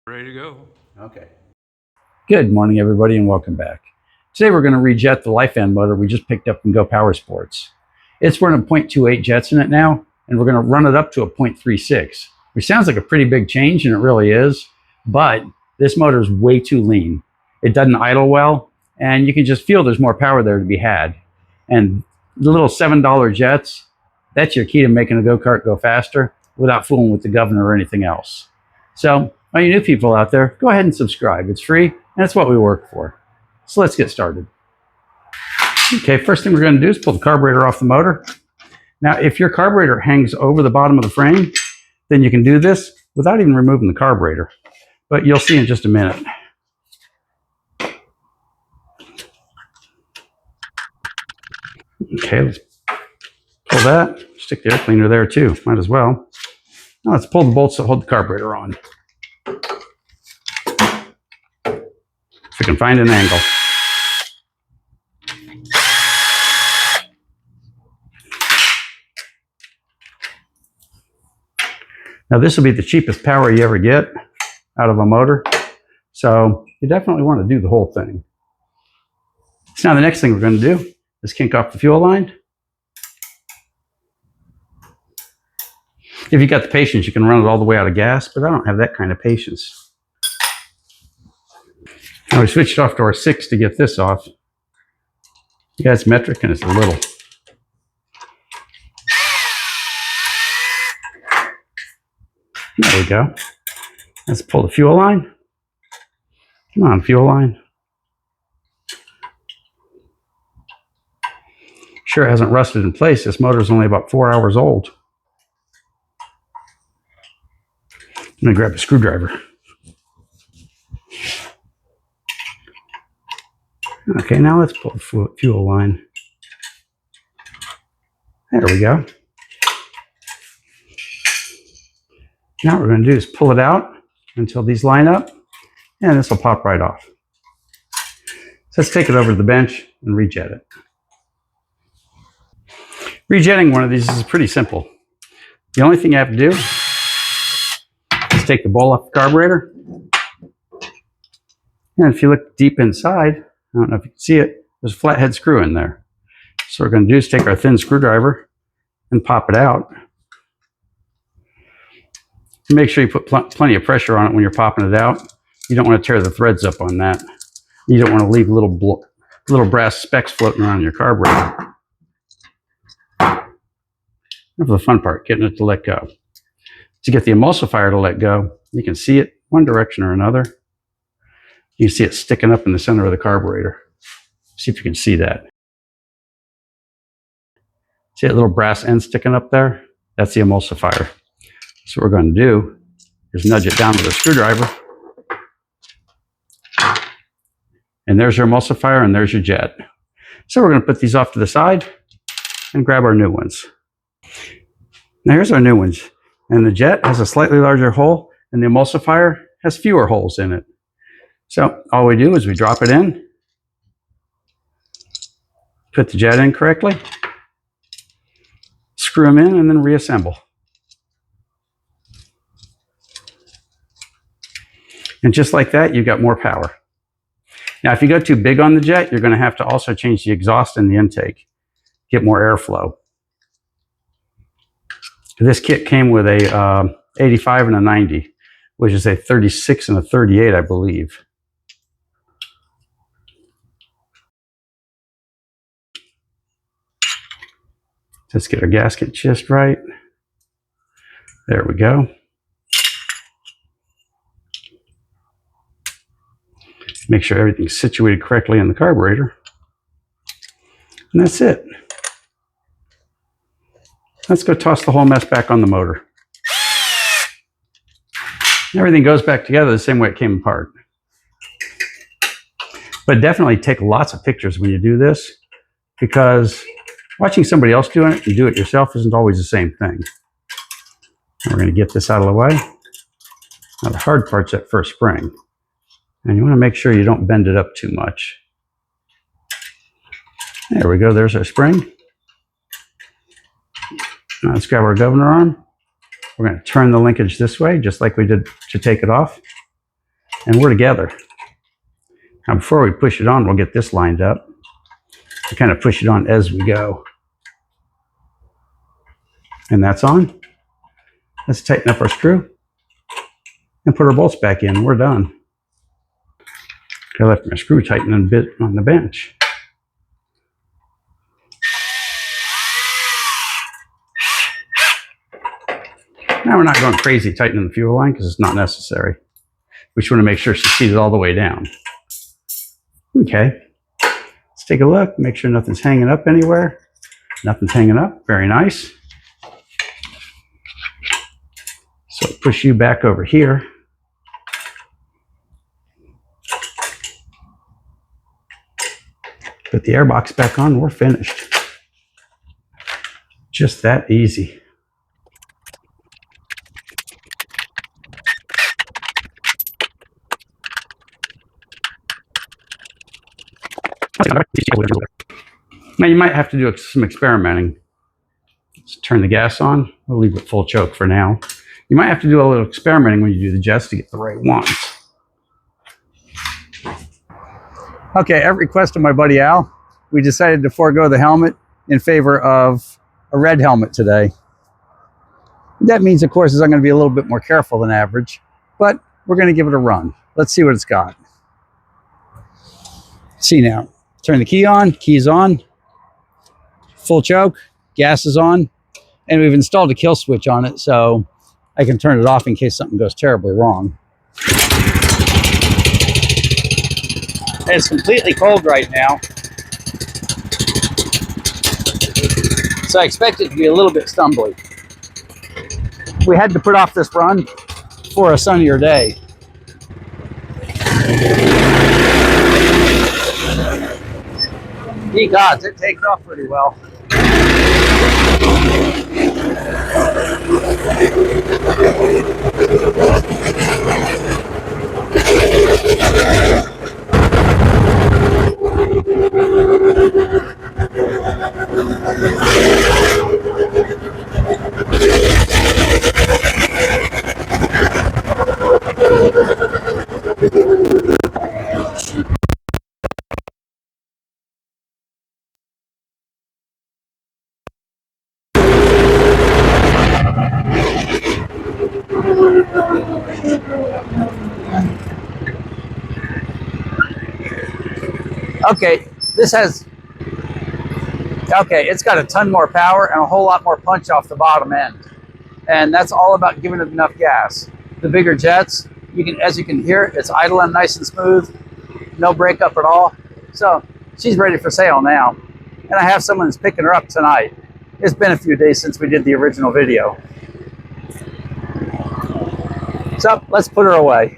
Ready to go. Okay. Good morning, everybody, and welcome back. Today we're going to rejet the Lifan motor we just picked up from GoPowerSports. It's running 0.28 jets in it now, and we're going to run it up to a 0.36, which sounds like a pretty big change, and it really is, but this motor is way too lean. It doesn't idle well, and you can just feel there's more power there to be had. And the little $7 jets, that's your key to making a go-kart go faster without fooling with the governor or anything else. So, all you new people out there, go ahead and subscribe. It's free, and it's what we work for. So let's get started. Okay, first thing we're going to do is pull the carburetor off the motor. Now, if your carburetor hangs over the bottom of the frame, then you can do this without even removing the carburetor. But you'll see in just a minute. Okay, let's pull that. Stick the air cleaner there too, might as well. Now let's pull the bolts that hold the carburetor on. If we can find an angle. Now this will be the cheapest power you ever get out of a motor. So you definitely want to do the whole thing. So now the next thing we're going to do is kink off the fuel line. If you've got the patience, you can run it all the way out of gas, but I don't have that kind of patience. Now we switched off to our 6 to get this off. Yeah, it's metric and it's a little. There we go. Let's pull the fuel line. Come on, fuel line. Sure, it hasn't rusted in place. This motor is only about 4 hours old. I'm going to grab a screwdriver. Okay, now let's pull the fuel line. There we go. Now what we're going to do is pull it out until these line up, and this will pop right off. So let's take it over to the bench and rejet it. Rejetting one of these is pretty simple. The only thing you have to do is take the bowl off the carburetor, and if you look deep inside, I don't know if you can see it, there's a flathead screw in there. So what we're going to do is take our thin screwdriver and pop it out. And make sure you put plenty of pressure on it when you're popping it out. You don't want to tear the threads up on that. You don't want to leave little brass specks floating around your carburetor. That's the fun part, getting it to let go. To get the emulsifier to let go, you can see it one direction or another. You can see it sticking up in the center of the carburetor. See if you can see that. See that little brass end sticking up there? That's the emulsifier. So what we're going to do is nudge it down with a screwdriver. And there's your emulsifier and there's your jet. So we're going to put these off to the side and grab our new ones. Now here's our new ones. And the jet has a slightly larger hole and the emulsifier has fewer holes in it. So all we do is we drop it in, put the jet in correctly, screw them in, and then reassemble. And just like that, you've got more power. Now, if you go too big on the jet, you're going to have to also change the exhaust and the intake, get more airflow. This kit came with a 85 and a 90, which is a 36 and a 38, I believe. Let's get our gasket just right. There we go. Make sure everything's situated correctly in the carburetor. And that's it. Let's go toss the whole mess back on the motor. Everything goes back together the same way it came apart. But definitely take lots of pictures when you do this, because watching somebody else doing it and do it yourself isn't always the same thing. We're going to get this out of the way. Now the hard part's that first spring. And you want to make sure you don't bend it up too much. There we go, there's our spring. Now let's grab our governor arm. We're going to turn the linkage this way, just like we did to take it off. and we're together. Now, before we push it on, we'll get this lined up. We kind of push it on as we go. And that's on. Let's tighten up our screw and put our bolts back in. We're done. I left my screw tightening a bit on the bench. Now we're not going crazy tightening the fuel line because it's not necessary. We just want to make sure she's seated all the way down. Okay, let's take a look, make sure nothing's hanging up anywhere. Nothing's hanging up, very nice. So push you back over here. Put the airbox back on, we're finished. Just that easy. Now you might have to do some experimenting. Let's turn the gas on. We'll leave it full choke for now. You might have to do a little experimenting when you do the jets to get the right ones. Okay, at request of my buddy Al, we decided to forego the helmet in favor of a red helmet today. That means, of course, I'm going to be a little bit more careful than average, but we're going to give it a run. Let's see what it's got. See now. Turn the key on, keys on, full choke, gas is on, and we've installed a kill switch on it so I can turn it off in case something goes terribly wrong. It's completely cold right now, so I expect it to be a little bit stumbly. We had to put off this run for a sunnier day. Ye gods, it takes off pretty well. Okay, it's got a ton more power and a whole lot more punch off the bottom end. And that's all about giving it enough gas. The bigger jets, as you can hear, it's idling nice and smooth, no breakup at all. So she's ready for sale now. And I have someone that's picking her up tonight. It's been a few days since we did the original video. So let's put her away.